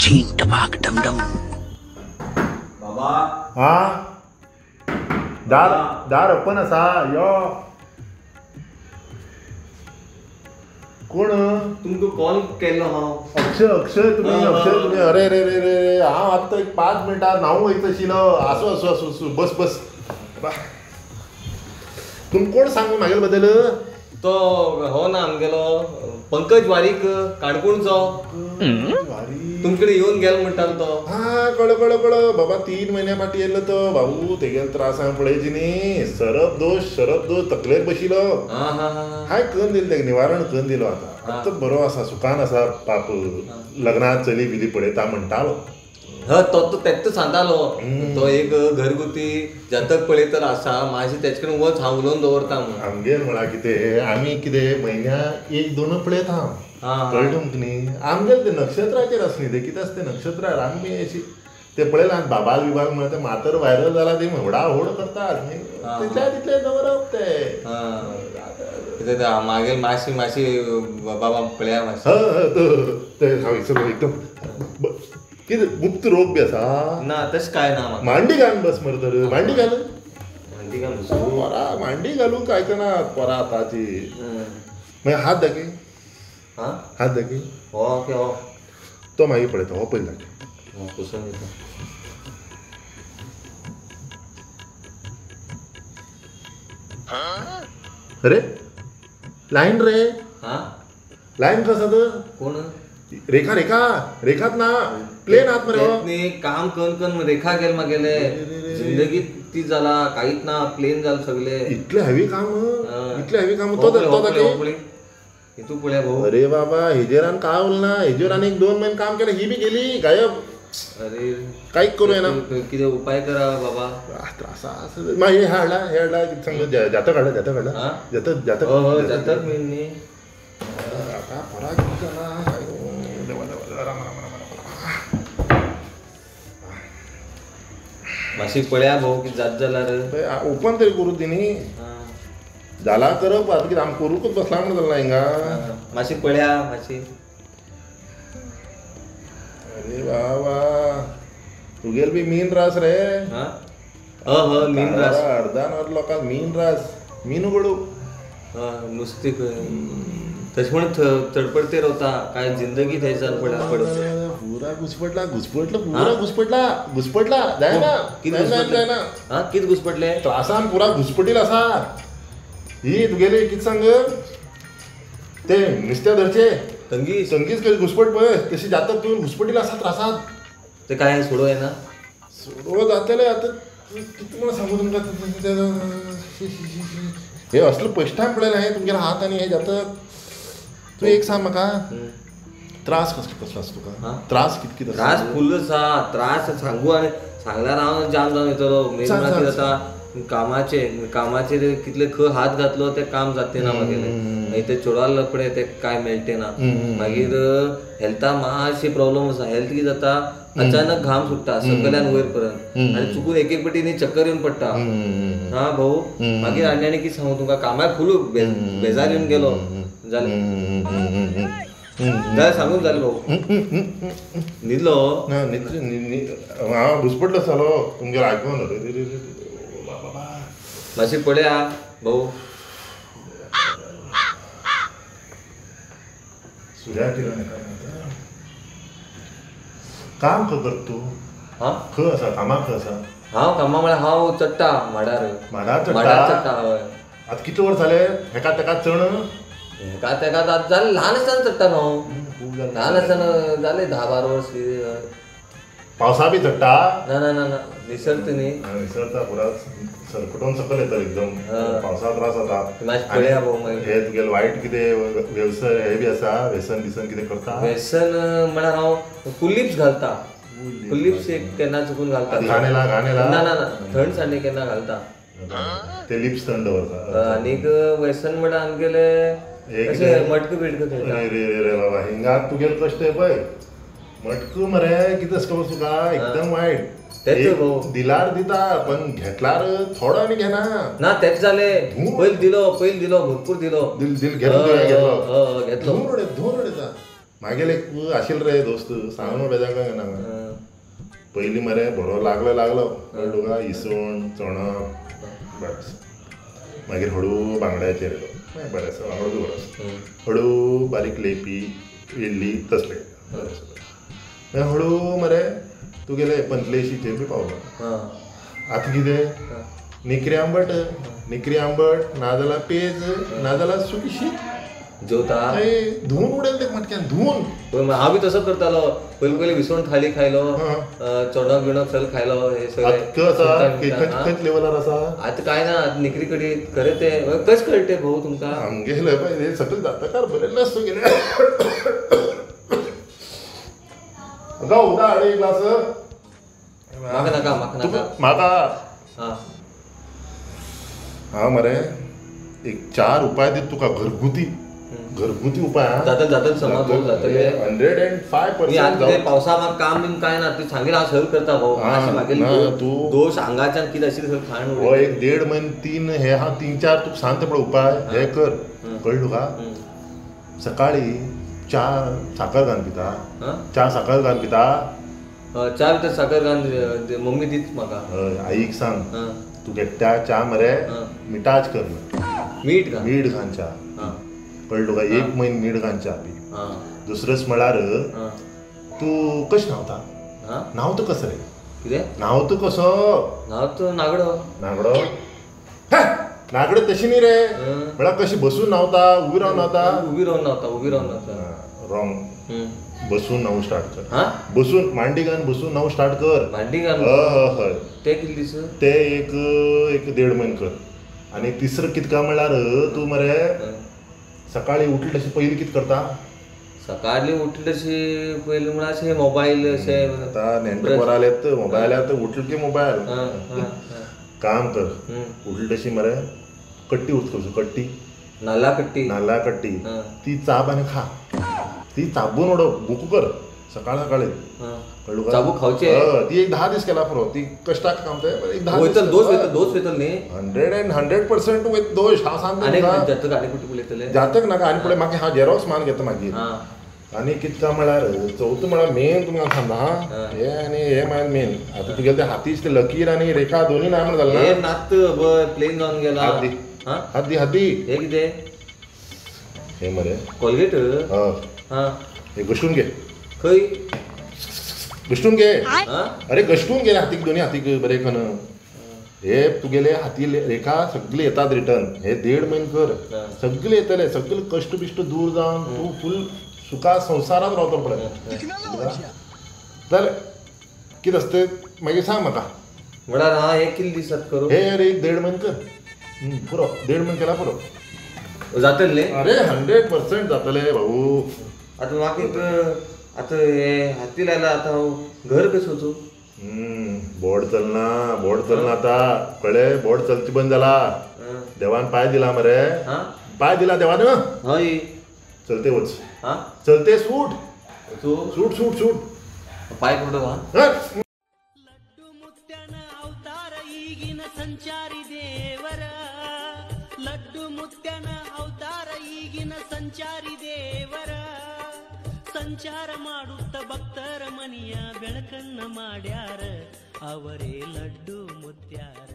छीन टपाक डमडम. बाबा हा दार दार ओपन असा यो कोण तुमका कॉल केलो हांव. अक्षय तुम्ही अरे रे रे रे हांव आत्ता एक 5 मिनटां न्हावूंक वयता आशिल्लो. आसू बस बस तुमका कोण सांगू म्हागे बद्दल तो हो ना आमगेलो पंकज वारीक काणकोणचो तुमकडे येऊन गेलो म्हणटालो तो. हा कळो बाबा 3 महिन्या फाटी येयल्लो तो भाऊ तेगेले त्रास हांवें पळयची न्ही. शरब दोष तकलेर बशिलो. हांवें करून दिलें तेका निवारण करून दिलो. आतां बरो आसा सुखान आसा पाप. लग्नात चली बिली पळयता म्हणटालो. तो तेच सांगतालो तो एक घरगुती जातक पळयतर आसा मातशें तेचे कडेन वच हांव उलोवन दवरता म्हणून. आमगेर म्हळ्यार कितें आमी कितें म्हयन्याक 1-2 पळयता कळ्ळें तुमकां न्ही. आमगेर ते नक्षत्राचेर आसा न्ही ते कितें आसा ते नक्षत्रार आमी अशी ते पळयलां बाबाल बिबाल म्हणून ते मातर व्हायरल जाला ती होड करतात तितले दवरप ते. कितें मागीर मातशी बाबा पळया मातशें ते हांव विसरलो एकदम. कितें गुप्त रोग बी आसा ना तशें काय ना म्हाका. मांडी घाल बस मरे तर मांडी घाल पोरा मांडी घालूंक आयकनात पोरा आतांची. मागीर हात दाखय हात दाखय. हो तो मागीर पळयता हो पयलीं दाखय. कुसून येता अरे लायन रे लायन कसं तर कोण रेखा रेखात ना प्लेन आत मरे काम करून रेखा गेल मागेले जिंदगीत ती जाला काहीच ना प्लेन जाल सगळे इतले हेवी काम तो तू पळया भाऊ. अरे बाबा हेजेरान काय उरना हेजेर आनी 2 महिने काम केलं ही बी गेली गायब. अरे कांय करू येना. कितें उपाय करा बाबा. त्रास मागीर हे हाडला कितें सांग जातक हाडला जातक मेन न्ही. आता परा कितें जाला मातशी पळया भाऊ कितें जात जाल्यार ओपन तरी करू ती न्ही. जाला करप आतां कितें आमी करूंकच बसला म्हणून जालें हिंगा. मातशी पळया मातशी. अरे बाबा तुगेल बी मीन रास रे. मीन रास अर्धान लोकांक मीन रास मीन उगडू नुस्तें तशें म्हणून तडपडते रावता काय जिंदगी थंयसर पडत पुरा घुसपटला जायना कितें घुसपटले त्रासान पुरा घुसपटील आसा. ही तुगेले कितें सांग ते नुस्त्या धरचे संगीत कशी घुसपट पळय तशी जातक तुवें घुसपटील आसा त्रासात. ते काय सोडो येना सोडो जातले आतां कितें म्हण सांगू तुमकां. हे असलो फस्ट टायम पळयलें हांवें तुमगेले हात आनी हे जातक. तूं एक सांग म्हाका त्रास कसलो आसा तुका. त्रास कितकित त्रास फुल्ल आसा. त्रास सांगू आनी सांगल्यार हांव जाम जावन येतलो. मेन कितें जाता कामाचेर कितले खंय हात घातलो ते काम जाते ना मागेले. मागीर ते चेडवाल पळय ते काय मेळटे ना. मागीर हेल्था मातशी प्रॉब्लेम आसा. हेल्थ कितें जाता अचानक घाम सुट्टा सकल्यान वयर पर्यंत आनी चुकून एक पाटी न्ही चक्कर येवन पडटा. हा भाऊ मागीर आनी कितें सांगू तुका कामाक फुल बेजार येवन गेलो जाल्यार सांगून जालें भाऊ. न्हिदलो हांव घुसपटलो जालो तुमगेर आयकून. मातशी पळया भाऊ. काम खबर तू खंय आसा कामाक खंय आसा. हांव कामा म्हळ्यार हांव चडटा माडार चडटा. हय आतां कितले वर्स जाले हेका तेका चण हेका तेका आतां जालें ल्हान आसतना चडटा न्हू. ल्हान आसतना जालें 10-12 वर्स. पावसा बी चडटा ना निसरता न्ही निसरता पुरा सरपटून सकल येता एकदम. पावसा त्रास जाता. मातशें पळया भाऊ. मागीर हे तुगेले वायट कितें वेवसाय हे बी आसा व्यसन बिसन कितें करता. व्यसन म्हळ्यार हांव कुलिप्स घालता. कुलिप्स एक केन्ना चुकून घालता. घाणेला ना थंड साडे केन्ना घालता. ते लिप्स थंड दवरता. आनीक व्यसन म्हळ्यार आमगेले अशें मटक बिटक खेळटा. रे बाबा हिंगा तुगेले कश्ट पळय मटकू मरे कितें खबर तुका एकदम वायट. दिलार दिता पण घेतल्यार थोडो आनी घेना ना. तेच जालें पयलीं दिलो भरपूर दिलो. घेतलो घेतलो धूर उडयता. मागेल एक आशिल रे दोस्त सांगून बेजार काय ना पयलीं मरे बरो लागलो कळ्ळो तुका इसवण चणक बस मागीर हळू बांगड्याचेर येयलो बरें आसा वांगडो बरो आसा हळू बारीक लेपी इल्ली तसले मागीर हळू मरे तुगेले पंचलेशीचेर बी पावलो आतां कितें निकरी आंबट नाजाल्यार पेज नाजाल्यार सुकी शीत जेवता धुवन उडयलें तें मटक्यान धुवन हांव बी तसोच करतालो पयलीं विसवण थाली खायलो चणक बिणक सगळें खायलो हे खंयच लेवलार आसा आतां काय ना निकरी कडी खरें ते कशें कळटे भाऊ तुमकां आमगेले पळय सकयल जाताकार बरें नासता गेले उदक हाड एक ग्लास म्हाका हांव मरे एक 4 उपाय दिता तुका घरगुती उपाय जातले समज 105% पावसा म्हाका काम बीन काय ना तूं सांगेल हांव सगळें करता भाऊ तूं दोश आंगाच्यान कितें आशिल्लें सगळें खाण हो एक 1.5 म्हयने 3 हे हांव 3-4 तुका सांगता पळय उपाय हे कर कळ्ळें तुका सकाळी च्या साखर घालून पिता च्या साखर घालून पिता च्या भितर साखर घालून मम्मी दीत म्हाका आईक सांग तू एकट्या च्या मरे मिठाच कर मीठ घाल च्या कळ्ळें तुका 1 म्हयनो मीठ घाल च्या पी दुसरेच म्हळ्यार तू कशें न्हांवता कसो रे कितें न्हांवता कसो न्हांवता नागडो तशी न्ही रे म्हळ्यार कशी बसून न्हांवता उबी रावन न्हांवता रॉंग बसून न्हांवूंक स्टार्ट कर बसून मांडी घालून बसून न्हांवूंक स्टार्ट कर मांडी घालून हय ते कितले दीस ते एक 1.5 म्हयनो कर आनी तिसरं कितें काय म्हळ्यार तूं मरे सकाळी उठले तशी पयलीं कितें करता सकाळी उठले तशी पयलीं म्हळ्यार अशें मोबायल अशें आतां नेण्टे पोरां येत मोबायलार उठले की मोबायल काम कर उठले तशी मरे कट्टी उचकोवची कट्टी नाल्ला कट्टी ती चाब आनी खा ती चाबून उडोव बुकू कर सकाळी चाबू खावचे ती एक 10 दीस केला पुरो ती कष्टाक काम ते एक 10 दीस दोस वयतल न्ही 100% विथ दोश हांव सांगता जातक नाका आनी पुढे म्हाका हांव झेरॉक्स मान घेता मागीर आनी कितें काय म्हळ्यार चवथो म्हळ्यार मेन तुमकां सांगता हे आनी हे म्हळ्यार मेन आतां तुगेले ते हातीच ते लकीर आनी रेखा दोनी ना म्हण जालें ना नात प्लेन जावन गेला हाती हे कितें हे मरे कोलगेट हे गश्टून घे खंय गश्टून घे अरे गश्टून घे हातीक दोनी हातीक बरे कन हे तुगेले हाती रेखा सगळे येतात रिटर्न हे 1.5 म्हयनो कर सगळे येतले सगळे कश्ट बिश्ट दूर जावन तूं फूल सुखा संवसारांत रावतलो पळय जालें कितें आसता मागीर सांग म्हाका म्हळ्यार हांव हे कितले दीस करूं हे अरे एक 1.5 म्हयनो कर पुरो 1.5 म्हयनो केला पुरो जातले अरे 100% जातले भाऊ आतां म्हाका आतां हे हाती लायला आतां हांव घर कसो वचूं बोर्ड चलना आतां कळ्ळें बोर्ड चलची बंद जाला देवान पांय दिला मरे पांय दिला देवान हय चलते वच चलते सूट पांय पडो लड्डू मुत्यान अवतार ಈಗಿನ ಸಂಚಾರಿ ದೇವರ ಲಡ್ಡು ಮುತ್ಯನ ಅವತಾರ ಈಗಿನ ಸಂಚಾರಿ ದೇವರ ಸಂಚಾರ ಮಾಡುತ್ತ ಭಕ್ತರ ಮನಿಯ ಬೆಳಕನ್ನ ಮಾಡ್ಯಾರ ಅವರೇ ಲಡ್ಡು ಮುತ್ಯಾರ